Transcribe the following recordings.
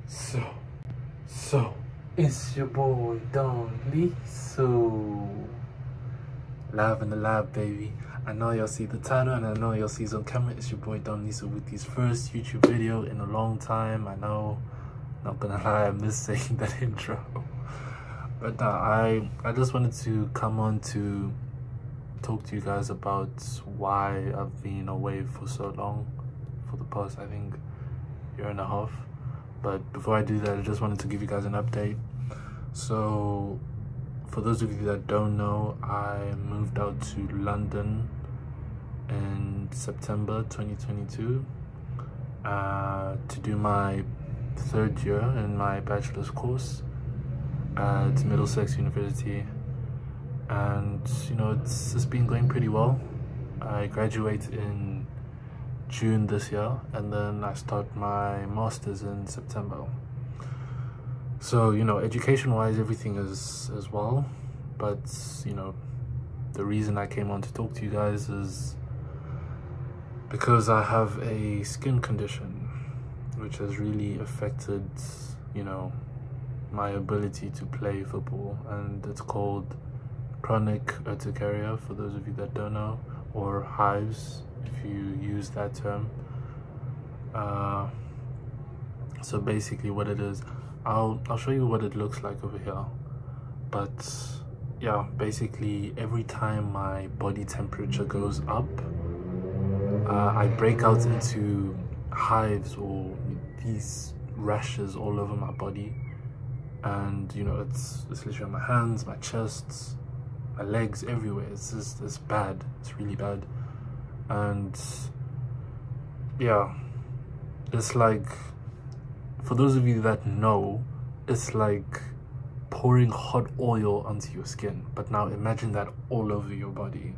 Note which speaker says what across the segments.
Speaker 1: So, it's your boy Don Lee. So, live in the lab, baby. I know y'all see the title and I know y'all see it's on camera. It's your boy Don Lee. So, with his first YouTube video in a long time, I know, not gonna lie, I miss saying that intro. But I just wanted to come on to talk to you guys about why I've been away for so long, for the past, I think, year and a half. But before I do that, I just wanted to give you guys an update. So for those of you that don't know, I moved out to London in September 2022 to do my third year in my bachelor's course at Middlesex University. And you know, it's been going pretty well. I graduate in June this year, and then I start my master's in September. So you know, education wise everything is as well, but you know, the reason I came on to talk to you guys is because I have a skin condition which has really affected, you know, my ability to play football, and it's called chronic urticaria, for those of you that don't know, or hives if you use that term. So basically what it is, I'll show you what it looks like over here. But yeah, basically every time my body temperature goes up, I break out into hives or these rashes all over my body. And you know, it's literally on my hands, my chest, my legs, everywhere. It's bad. It's really bad. And yeah, it's like, for those of you that know, it's like pouring hot oil onto your skin, but now imagine that all over your body.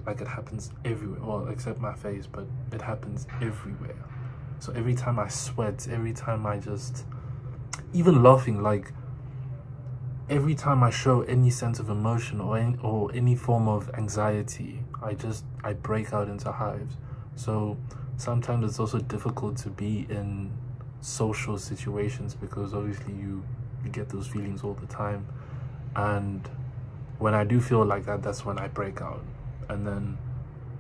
Speaker 1: Like, it happens everywhere, well, except my face, but it happens everywhere. So every time I sweat, every time I just, even laughing, like every time I show any sense of emotion or any form of anxiety, I break out into hives. So sometimes it's also difficult to be in social situations because obviously you get those feelings all the time. And when I do feel like that, that's when I break out. And then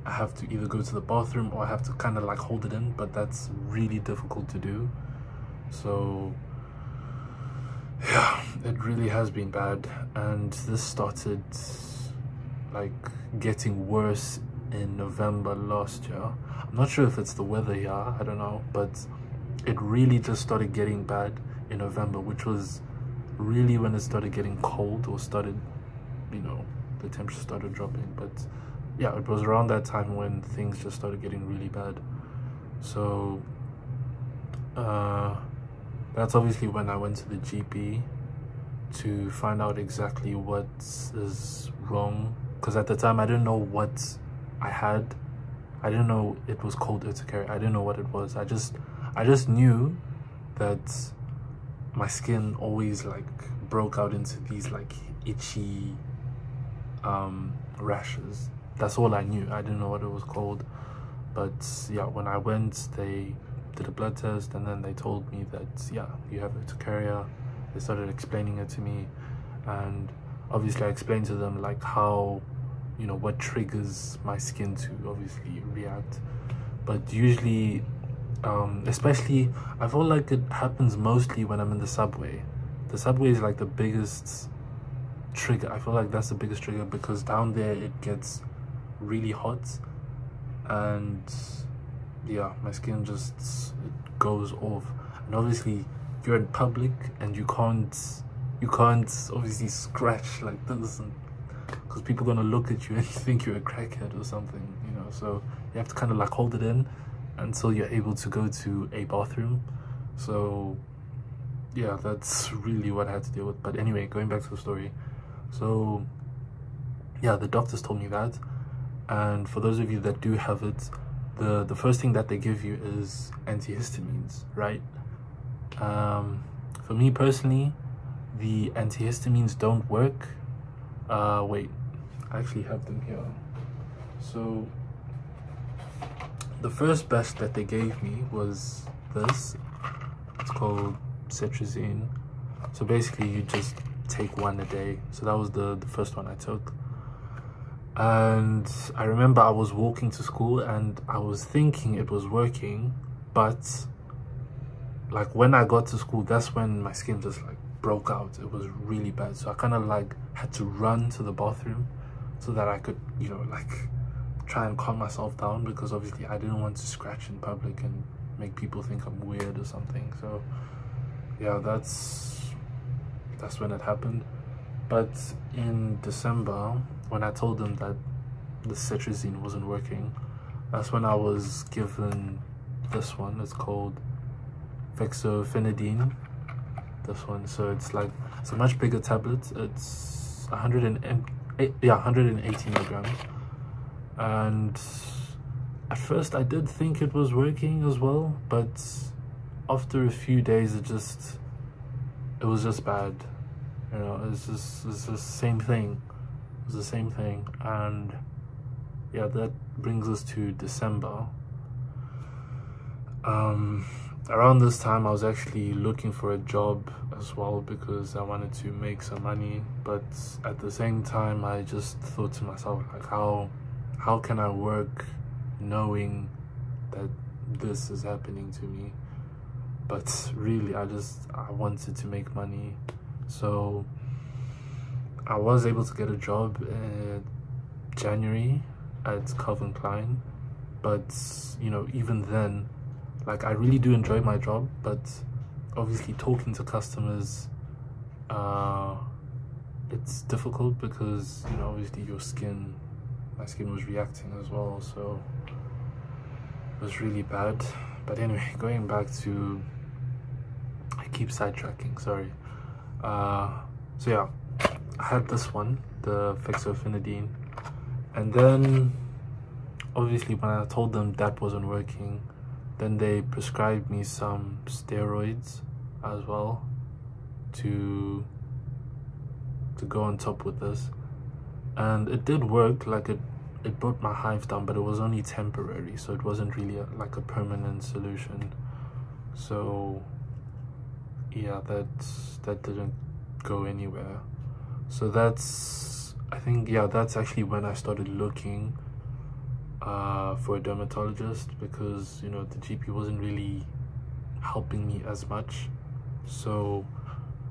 Speaker 1: I have to either go to the bathroom or I have to kind of like hold it in, but that's really difficult to do. So yeah, it really has been bad, and this started like getting worse in November last year. I'm not sure if it's the weather here, I don't know, but it really just started getting bad in November, which was really when it started getting cold, or started, you know, the temperature started dropping. But yeah, it was around that time when things just started getting really bad. So that's obviously when I went to the GP to find out exactly what is wrong, because at the time I didn't know what I had. I didn't know it was called urticaria. I didn't know what it was. I just knew that my skin always like broke out into these like itchy rashes. That's all I knew. I didn't know what it was called. But yeah, when I went, they did a blood test, and then they told me that yeah, you have urticaria. They started explaining it to me, and obviously I explained to them like how, you know, what triggers my skin to obviously react. But usually especially, I feel like it happens mostly when I'm in the subway. The subway is like the biggest trigger. I feel like that's the biggest trigger, because down there it gets really hot, and yeah, my skin just, it goes off. And obviously if you're in public and you can't obviously scratch like this, because people are gonna look at you and think you're a crackhead or something, you know. So you have to kind of like hold it in until you're able to go to a bathroom. So yeah, that's really what I had to deal with. But anyway, going back to the story. So yeah, the doctors told me that, and for those of you that do have it, the first thing that they give you is antihistamines, right? For me personally, the antihistamines don't work. Wait, I actually have them here. So the first batch that they gave me was this. It's called cetirizine. So basically you just take one a day. So that was the first one I took. And I remember I was walking to school and I was thinking it was working, but like when I got to school, that's when my skin just like broke out. It was really bad. So I kind of like had to run to the bathroom so that I could, you know, like try and calm myself down, because obviously I didn't want to scratch in public and make people think I'm weird or something. So yeah, that's when it happened. But in December, when I told them that the cetirizine wasn't working, that's when I was given this one. It's called Fexofenadine, this one. So it's like, it's a much bigger tablet. It's 180 milligrams. And at first I did think it was working as well, but after a few days it was just bad. You know, it's the same thing. It was the same thing. And yeah, that brings us to December. Around this time I was actually looking for a job as well, because I wanted to make some money. But at the same time I just thought to myself, like, how can I work knowing that this is happening to me? But really I wanted to make money. So I was able to get a job in January at Calvin Klein. But you know, even then, like, I really do enjoy my job, but obviously talking to customers, it's difficult, because you know, obviously my skin was reacting as well, so it was really bad. But anyway, going back to, I keep sidetracking, sorry. So yeah, I had this one, the Fexofenadine, and then obviously when I told them that wasn't working, then they prescribed me some steroids as well to go on top with this. And it did work. Like, it brought my hives down, but it was only temporary, so it wasn't really like a permanent solution. So yeah, that didn't go anywhere. So I think that's actually when I started looking for a dermatologist, because you know, the GP wasn't really helping me as much. So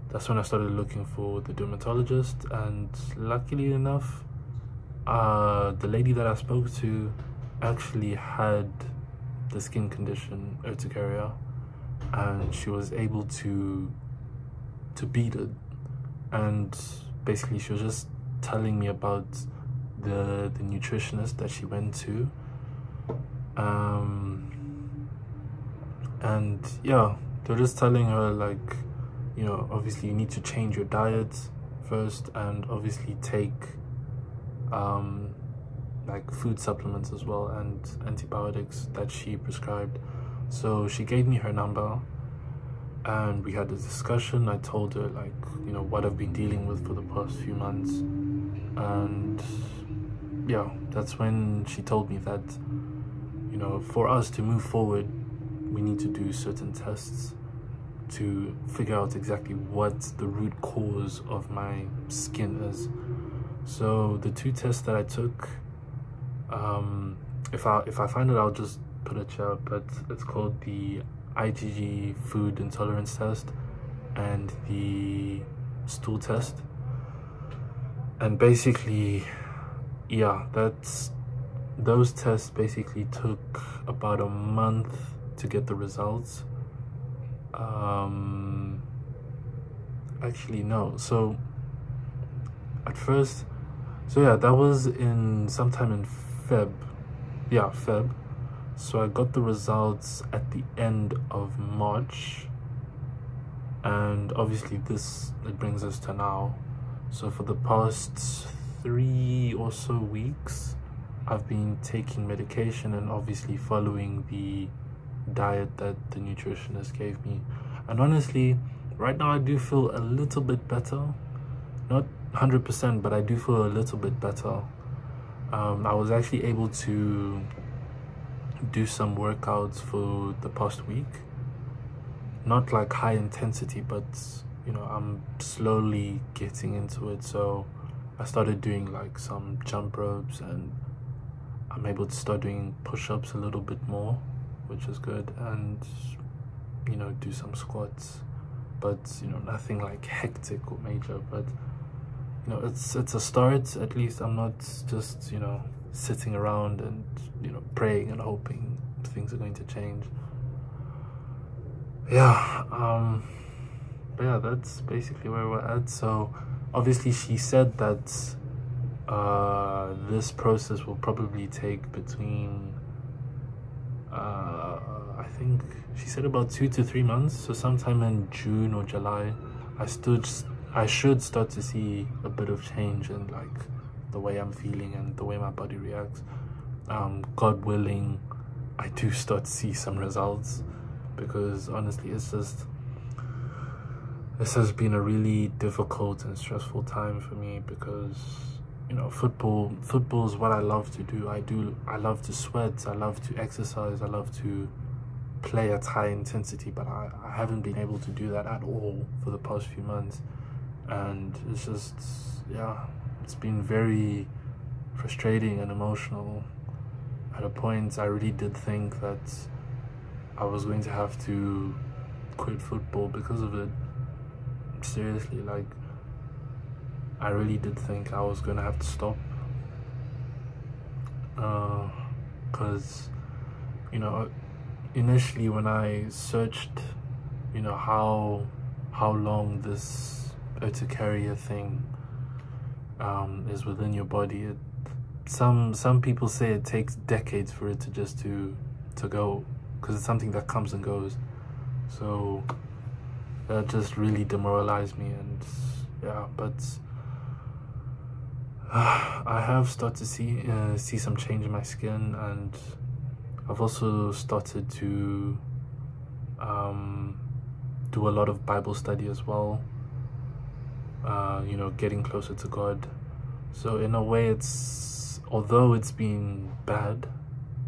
Speaker 1: that's when I started looking for the dermatologist. And luckily enough, the lady that I spoke to actually had the skin condition Urticaria, and she was able to beat it. And basically she was just telling me about the nutritionist that she went to, and yeah, they're just telling her, like, you know, obviously you need to change your diet first, and obviously take like food supplements as well, and antibiotics that she prescribed. So she gave me her number and we had a discussion. I told her, like, you know, what I've been dealing with for the past few months, and yeah, that's when she told me that, you know, for us to move forward, we need to do certain tests to figure out exactly what the root cause of my skin is. So the two tests that I took, if I find it, I'll just put it here, but it's called the IgG food intolerance test and the stool test. And basically, yeah, those tests basically took about a month to get the results. Actually no, so at first, so yeah, that was sometime in Feb. So I got the results at the end of March, and obviously it brings us to now. So for the past 3 or so weeks, I've been taking medication and obviously following the diet that the nutritionist gave me. And honestly, right now I do feel a little bit better. Not 100%, but I do feel a little bit better. I was actually able to do some workouts for the past week, not like high intensity, but you know, I'm slowly getting into it. So I started doing like some jump ropes, and I'm able to start doing push-ups a little bit more, which is good, and you know, do some squats, but you know, nothing like hectic or major. But you know, it's a start. At least I'm not just, you know, sitting around and, you know, praying and hoping things are going to change. Yeah, but yeah, that's basically where we're at. So obviously she said that this process will probably take between I think she said about 2 to 3 months. So sometime in June or July, I should start to see a bit of change in like the way I'm feeling and the way my body reacts. God willing, I do start to see some results, because honestly this has been a really difficult and stressful time for me, because you know, football is what I love to do. I love to sweat, I love to exercise, I love to play at high intensity, but I haven't been able to do that at all for the past few months. And it's just, yeah, it's been very frustrating and emotional. At a point I really did think that I was going to have to quit football because of it. Seriously, like I really did think I was going to have to stop, because you know, initially when I searched, you know, how long this Urticaria thing is within your body, some people say it takes decades for it to just to go, because it's something that comes and goes. So that just really demoralized me. And yeah, but I have started to see some change in my skin, and I've also started to do a lot of Bible study as well, you know, getting closer to God. So in a way, although it's been bad,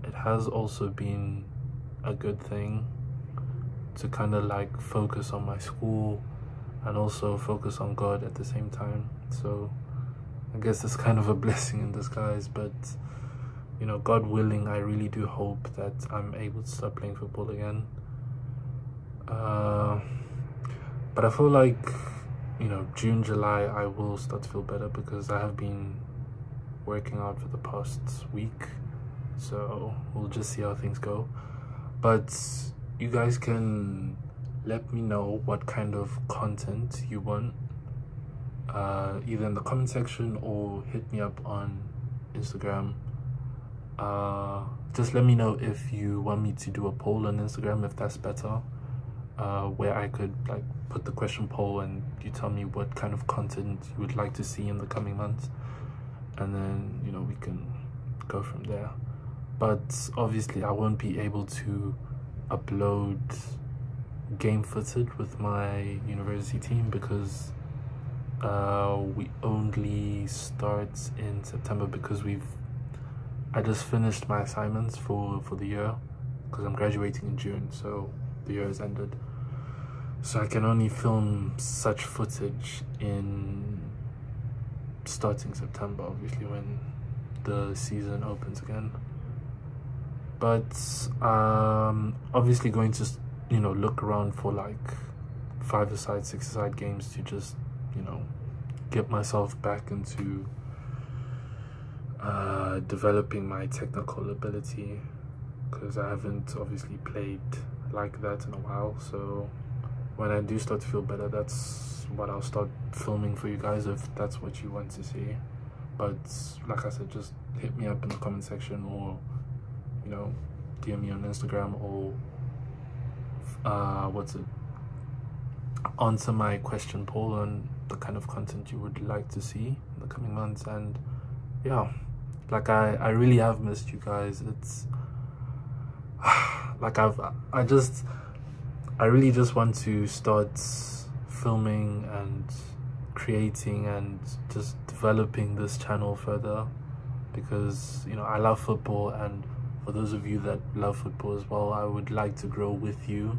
Speaker 1: it has also been a good thing to kind of like focus on my school and also focus on God at the same time. So I guess it's kind of a blessing in disguise. But you know, God willing, I really do hope that I'm able to start playing football again. But I feel like, you know, June, July, I will start to feel better, because I have been working out for the past week. So we'll just see how things go. But you guys can let me know what kind of content you want, either in the comment section or hit me up on Instagram. Just let me know if you want me to do a poll on Instagram, if that's better, where I could like put the question poll and you tell me what kind of content you would like to see in the coming months, and then, you know, we can go from there. But obviously I won't be able to upload game footage with my university team, because we only start in September, because I just finished my assignments for the year, because I'm graduating in June, so the year has ended. So I can only film such footage in starting September, obviously, when the season opens again. But obviously going to, you know, look around for like 5-a-side, 6-a-side games to just, you know, get myself back into developing my technical ability, because I haven't obviously played like that in a while. So when I do start to feel better, that's what I'll start filming for you guys, if that's what you want to see. But like I said, just hit me up in the comment section, or, you know, DM me on Instagram, or answer my question poll on the kind of content you would like to see in the coming months. And yeah, like I really have missed you guys. It's like I really just want to start filming and creating and just developing this channel further, because, you know, I love football, and for those of you that love football as well, I would like to grow with you,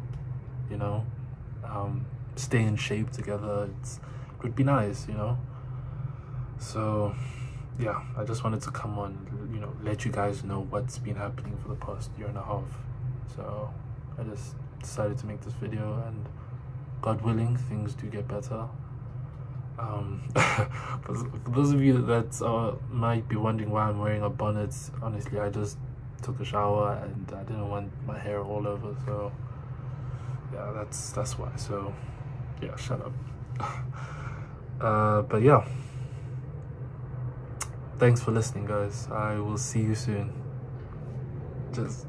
Speaker 1: you know. stay in shape together. It would be nice, you know. So yeah, I just wanted to come on, you know, let you guys know what's been happening for the past year and a half. So I just decided to make this video, and God willing, things do get better. For those of you that might be wondering why I'm wearing a bonnet, honestly, I just took a shower and I didn't want my hair all over, so yeah, that's why. So yeah, shut up. But yeah, thanks for listening, guys. I will see you soon. Just